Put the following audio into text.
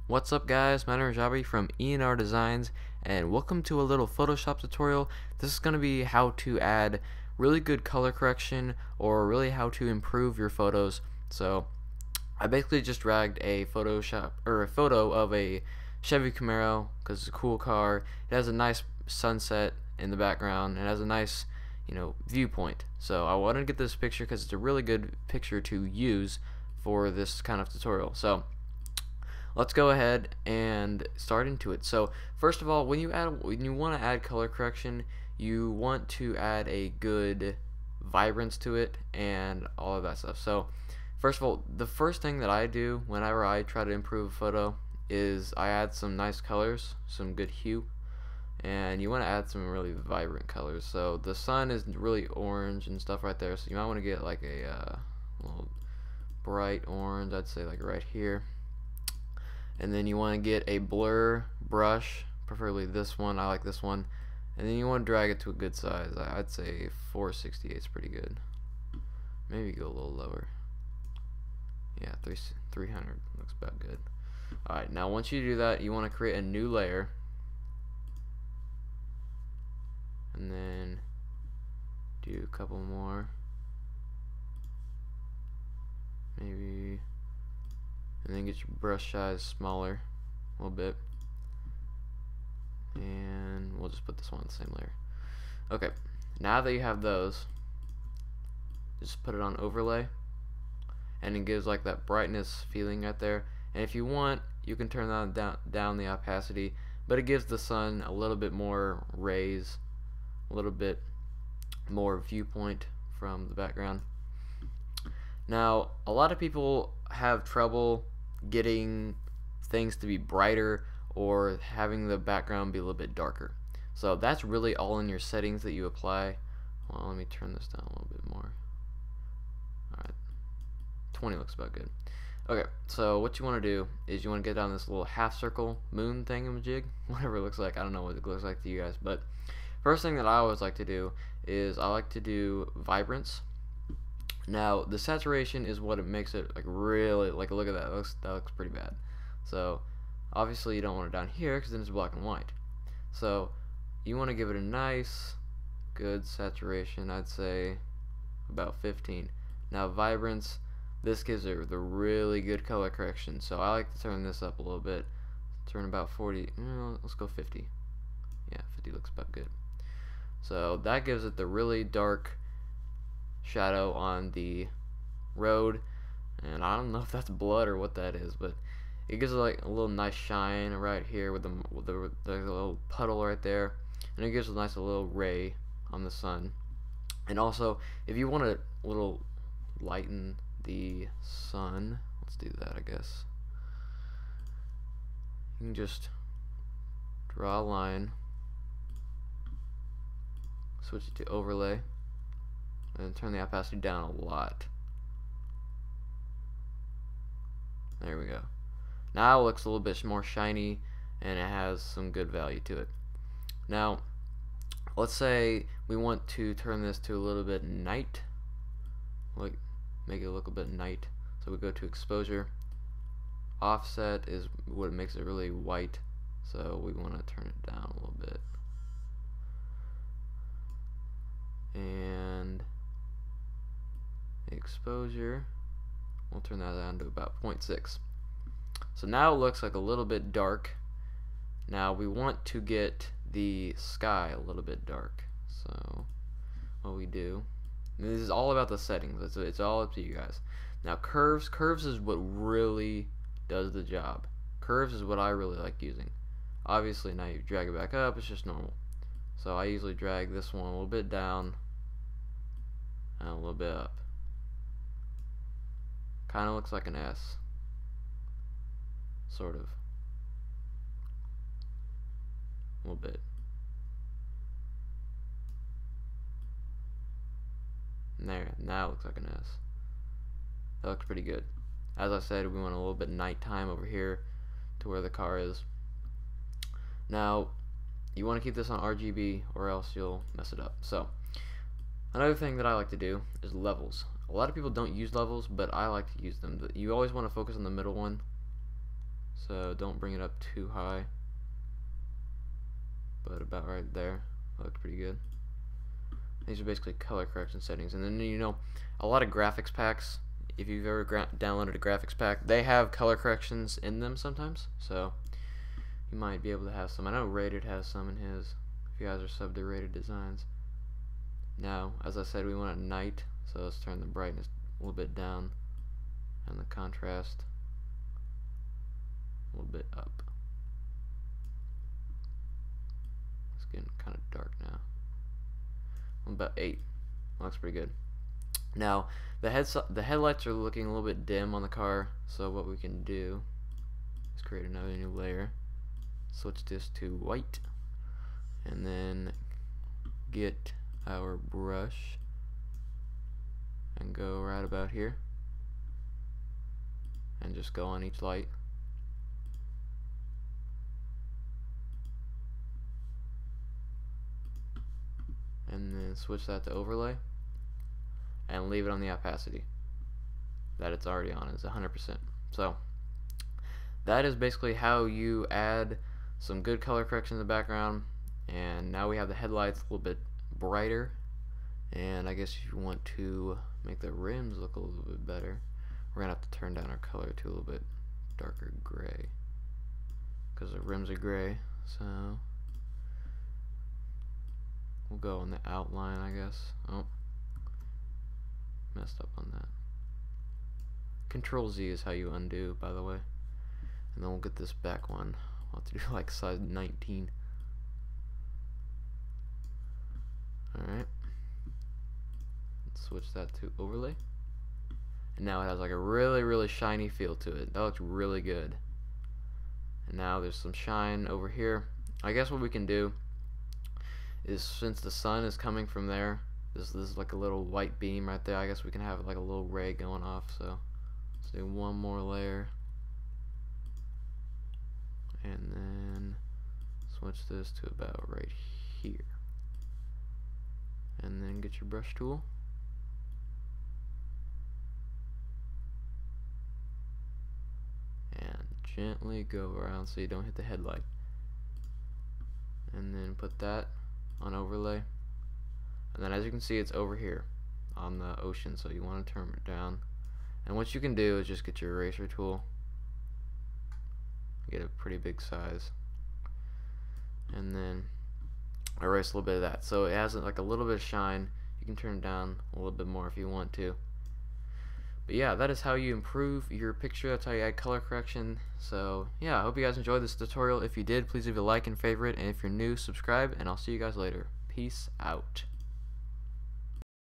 What's up guys, my name is Javi from E&R Designs and welcome to a little Photoshop tutorial. This is going to be how to add really good color correction or really how to improve your photos. So I basically just dragged a photo of a Chevy Camaro because it's a cool car. It has a nice sunset in the background. It has a nice viewpoint. So I wanted to get this picture because it's a really good picture to use for this kind of tutorial. So let's go ahead and start into it. So first of all, when you want to add color correction, you want to add a good vibrance to it and all of that stuff. So first of all, the first thing that I do whenever I try to improve a photo is I add some nice colors, some good hue, and you want to add some really vibrant colors. So the sun is really orange and stuff right there, so you might want to get like a little bright orange, I'd say like right here. And then you want to get a blur brush, preferably this one. I like this one. And then you want to drag it to a good size. I'd say 468 is pretty good. Maybe go a little lower. Yeah, 300 looks about good. Alright, now once you do that, you want to create a new layer. And then do a couple more. Maybe. And then get your brush size smaller a little bit, and we'll just put this one on the same layer. Okay, now that you have those, just put it on overlay, and it gives like that brightness feeling right there. And if you want, you can turn down the opacity, but it gives the sun a little bit more rays, a little bit more viewpoint from the background. Now, a lot of people have trouble getting things to be brighter or having the background be a little bit darker. So that's really all in your settings that you apply. Well, let me turn this down a little bit more. Alright, 20 looks about good. Okay, so what you want to do is you want to get down this little half circle moon thingamajig, whatever it looks like. I don't know what it looks like to you guys, but first thing that I always like to do is I like to do vibrance. Now the saturation is what it makes it like really, like, look at that, that looks pretty bad. So obviously you don't want it down here because then it's black and white. So you want to give it a nice good saturation, I'd say about 15. Now vibrance, this gives it the really good color correction, so I like to turn this up a little bit, turn about 40, let's go 50. Yeah, 50 looks about good. So that gives it the really dark shadow on the road, and I don't know if that's blood or what that is, but it gives it like a little nice shine right here with the little puddle right there, and it gives a nice little ray on the sun. And also, if you want to little lighten the sun, let's do that, I guess. You can just draw a line, switch it to overlay, and turn the opacity down a lot. There we go. Now it looks a little bit more shiny and it has some good value to it. Now let's say we want to turn this to a little bit night, like make it look a bit night. So we go to exposure. Offset is what makes it really white, so we want to turn it down a little bit. And exposure, we'll turn that down to about 0.6. So now it looks like a little bit dark. Now we want to get the sky a little bit dark, so what we do, and this is all about the settings, it's all up to you guys. Now curves is what really does the job. Curves is what I really like using. Obviously now you drag it back up, it's just normal. So I usually drag this one a little bit down and a little bit up. Kind of looks like an S, sort of, a little bit. And there, now it looks like an S. That looks pretty good. As I said, we want a little bit nighttime over here to where the car is. Now you want to keep this on RGB or else you'll mess it up. So another thing that I like to do is levels. A lot of people don't use levels, but I like to use them. You always want to focus on the middle one so don't bring it up too high, but about right there. Looks pretty good. These are basically color correction settings. And then, you know, a lot of graphics packs, if you've ever downloaded a graphics pack, they have color corrections in them sometimes, so you might be able to have some. I know Rated has some in his, if you guys are subbed to Rated Designs. Now, as I said, we want it night, so let's turn the brightness a little bit down and the contrast a little bit up. It's getting kind of dark now. About 8. Looks pretty good. Now, the headlights are looking a little bit dim on the car, so what we can do is create another new layer. Switch this to white, and then get our brush and go right about here and just go on each light. And then switch that to overlay and leave it on the opacity that it's already on. It's 100%. So that is basically how you add some good color correction in the background. And now we have the headlights a little bit brighter, and I guess if you want to make the rims look a little bit better, we're gonna have to turn down our color to a little bit darker gray because the rims are gray. So we'll go on the outline, I guess. Oh, messed up on that. Control Z is how you undo, by the way. And then we'll get this back one. We'll have to do like size 19. Alright. Switch that to overlay. And now it has like a really shiny feel to it. That looks really good. And now there's some shine over here. I guess what we can do is, since the sun is coming from there, this is like a little white beam right there, I guess we can have like a little ray going off. So let's do one more layer, and then switch this to about right here, and then get your brush tool and gently go around so you don't hit the headlight, and then put that on overlay. And then as you can see, it's over here on the ocean, so you want to turn it down. And what you can do is just get your eraser tool, get a pretty big size, and then erase a little bit of that. So it has like a little bit of shine. You can turn it down a little bit more if you want to. But yeah, that is how you improve your picture. That's how you add color correction. So yeah, I hope you guys enjoyed this tutorial. If you did, please leave a like and favorite, and if you're new, subscribe, and I'll see you guys later. Peace out.